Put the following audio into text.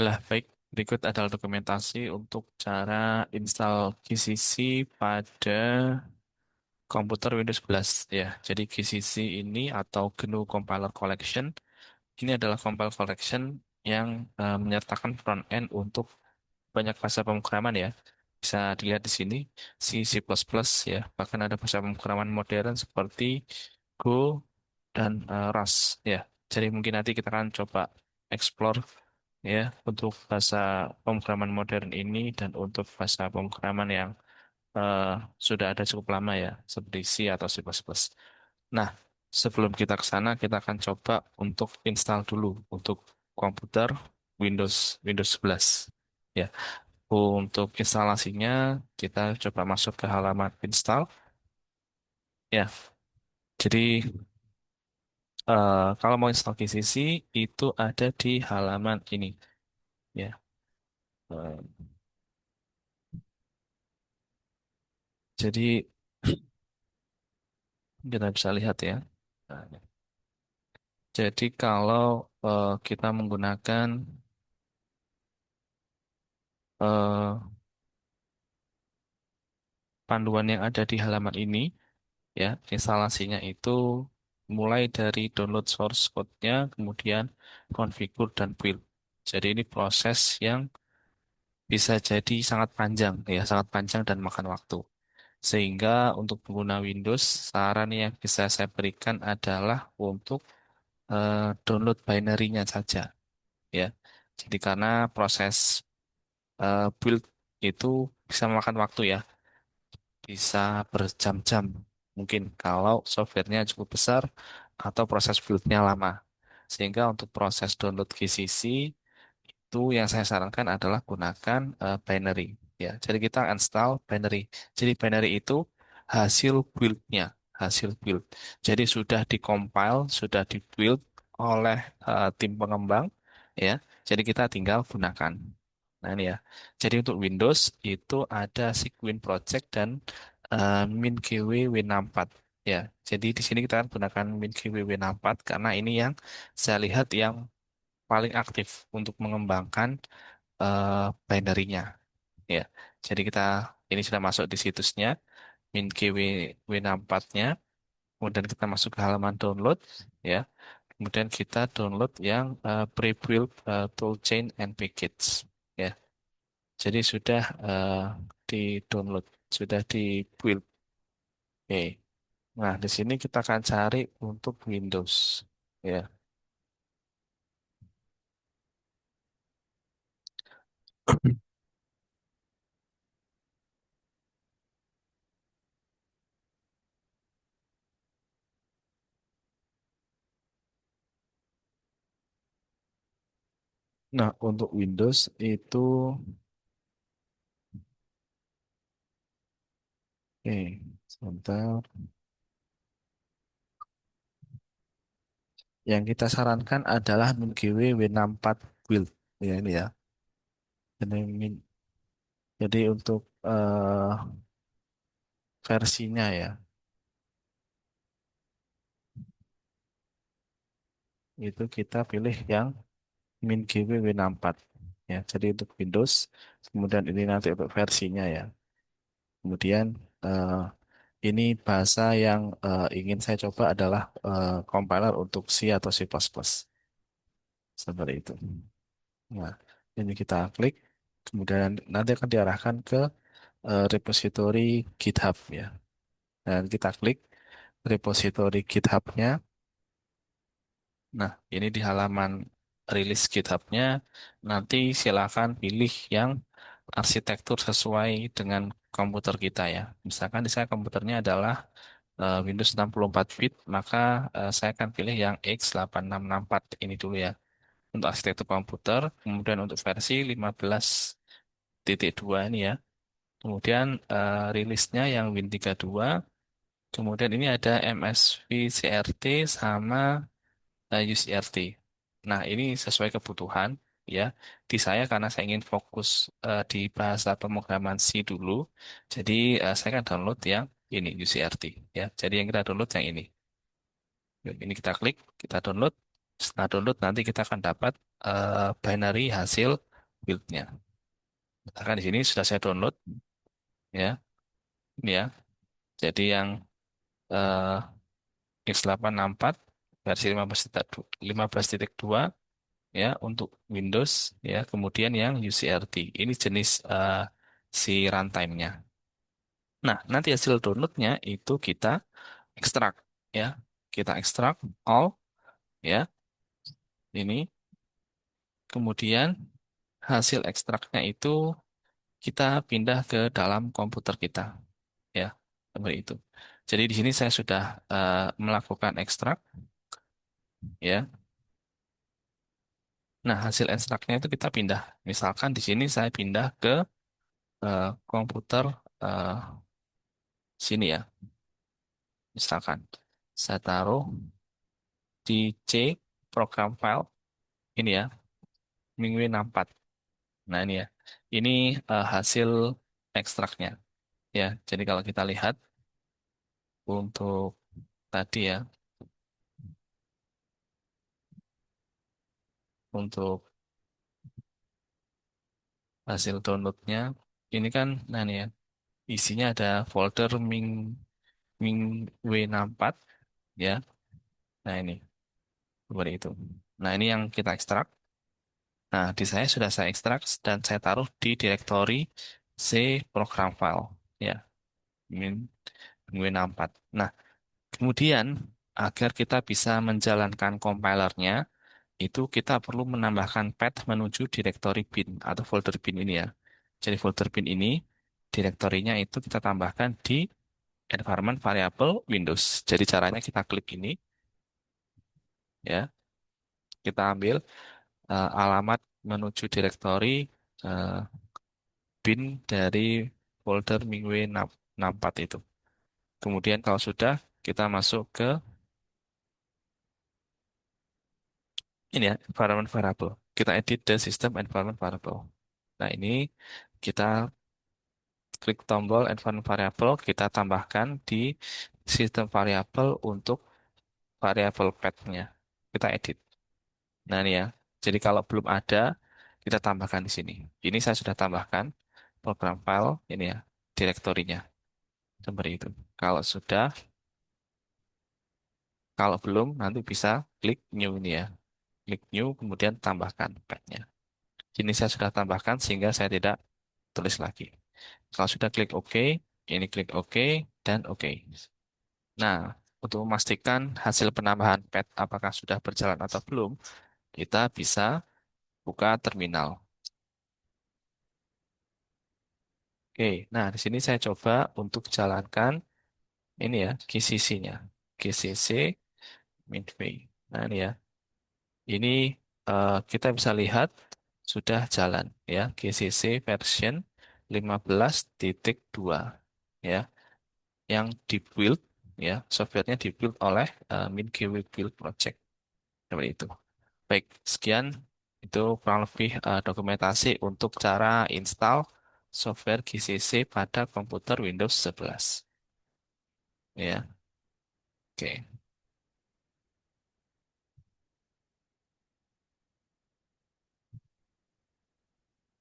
Lah, baik. Berikut adalah dokumentasi untuk cara install GCC pada komputer Windows 11. Ya, jadi GCC ini atau GNU Compiler Collection ini adalah compile collection yang menyertakan front end untuk banyak bahasa pemrograman ya. Bisa dilihat di sini C, C++ ya. Bahkan ada bahasa pemrograman modern seperti Go dan Rust ya. Jadi mungkin nanti kita akan coba explore ya untuk bahasa pemrograman modern ini dan untuk bahasa pemrograman yang eh, sudah ada cukup lama ya, seperti C atau C++. Nah, sebelum kita ke sana, kita akan coba untuk install dulu untuk komputer Windows 11. Ya, untuk instalasinya kita coba masuk ke halaman install. Ya, jadi kalau mau install GCC itu ada di halaman ini. Ya, Eh, jadi kita bisa lihat ya. Nah, jadi kalau kita menggunakan eh, panduan yang ada di halaman ini, ya, instalasinya itu mulai dari download source code-nya, kemudian configure dan build. Jadi ini proses yang bisa jadi sangat panjang, ya, sangat panjang dan makan waktu. Sehingga untuk pengguna Windows, saran yang bisa saya berikan adalah untuk download binary-nya saja, ya. Jadi karena proses build itu bisa memakan waktu ya, bisa berjam-jam mungkin kalau softwarenya cukup besar atau proses build-nya lama. Sehingga untuk proses download GCC itu yang saya sarankan adalah gunakan binary. Ya, jadi kita install binary. Jadi binary itu hasil build-nya, hasil build. Jadi sudah dikompil, sudah dibuild oleh tim pengembang, ya. Jadi kita tinggal gunakan. Nah ini ya. Jadi untuk Windows itu ada Sequin Project dan MinGW W64. Ya, jadi di sini kita akan gunakan MinGW W64 karena ini yang saya lihat yang paling aktif untuk mengembangkan binary-nya. Ya, jadi kita ini sudah masuk di situsnya MinGW W64-nya. Kemudian kita masuk ke halaman download. Ya, kemudian kita download yang pre-built toolchain and package. Ya, jadi sudah di-download, sudah di-build. Oke. Nah, di sini kita akan cari untuk Windows. Ya. Nah, untuk Windows itu, oke, sebentar. Yang kita sarankan adalah MinGW W64 Build. Ya, ini ya. Jadi untuk versinya ya, itu kita pilih yang MinGW W64. Ya, jadi untuk Windows, kemudian ini nanti untuk versinya ya. Kemudian eh, ini bahasa yang ingin saya coba adalah compiler untuk C atau C++. Seperti itu. Nah, ini kita klik, kemudian nanti akan diarahkan ke repository GitHub ya. Dan kita klik repository GitHub-nya. Nah, ini di halaman rilis GitHub-nya, nanti silakan pilih yang arsitektur sesuai dengan komputer kita ya. Misalkan di saya komputernya adalah Windows 64 bit, maka saya akan pilih yang X8664 ini dulu ya. Untuk arsitektur komputer, kemudian untuk versi 15.2 ini ya. Kemudian rilisnya yang Win32, kemudian ini ada MSV CRT sama UCRT. Nah, ini sesuai kebutuhan ya. Di saya karena saya ingin fokus di bahasa pemrograman C dulu, jadi saya akan download yang ini UCRT ya. Jadi yang kita download yang ini. Yuk, ini kita klik, kita download. Setelah download nanti kita akan dapat binary hasil build-nya. Misalkan di sini sudah saya download ya, ini ya. Jadi yang eh, X864 versi 15.2 ya untuk Windows ya, kemudian yang UCRT. Ini jenis si runtime-nya. Nah, nanti hasil downloadnya itu kita ekstrak ya. Kita ekstrak all ya. Ini kemudian hasil ekstraknya itu kita pindah ke dalam komputer kita ya. Seperti itu. Jadi di sini saya sudah melakukan ekstrak ya. Nah, hasil ekstraknya itu kita pindah. Misalkan di sini saya pindah ke komputer eh, sini ya. Misalkan saya taruh di C program file ini ya, Minggu 64. Nah, ini ya. Ini hasil ekstraknya ya. Jadi kalau kita lihat untuk tadi ya, untuk hasil downloadnya ini kan, nah ini ya, isinya ada folder Ming W64 ya. Nah, ini seperti itu. Nah, ini yang kita ekstrak. Nah, di saya sudah saya ekstrak dan saya taruh di direktori C program file ya, min W64. Nah, kemudian agar kita bisa menjalankan compilernya, itu kita perlu menambahkan path menuju direktori bin atau folder bin ini ya. Jadi folder bin ini, direktorinya itu kita tambahkan di environment variable Windows. Jadi caranya kita klik ini ya, kita ambil alamat menuju direktori eh, bin dari folder minggu 64 itu. Kemudian kalau sudah, kita masuk ke ini ya, environment variable. Kita edit the system environment variable. Nah, ini kita klik tombol environment variable, kita tambahkan di sistem variable untuk variable path-nya. Kita edit. Nah, ini ya. Jadi kalau belum ada, kita tambahkan di sini. Ini saya sudah tambahkan program file ini ya, direktorinya. Seperti itu. Kalau sudah, kalau belum, nanti bisa klik new ini ya. Klik new, kemudian tambahkan path-nya. Ini saya sudah tambahkan sehingga saya tidak tulis lagi. Kalau sudah klik OK, ini klik OK, dan OK. Nah, untuk memastikan hasil penambahan path apakah sudah berjalan atau belum, kita bisa buka terminal. Oke, nah di sini saya coba untuk jalankan ini ya, GCC-nya. GCC Midway. Nah, ini ya. Ini kita bisa lihat sudah jalan ya, GCC version 15.2 ya, yang dibuild ya, softwarenya dibuild oleh MinQW Build Project seperti itu. Baik, sekian itu kurang lebih dokumentasi untuk cara install software GCC pada komputer Windows 11 ya. Oke.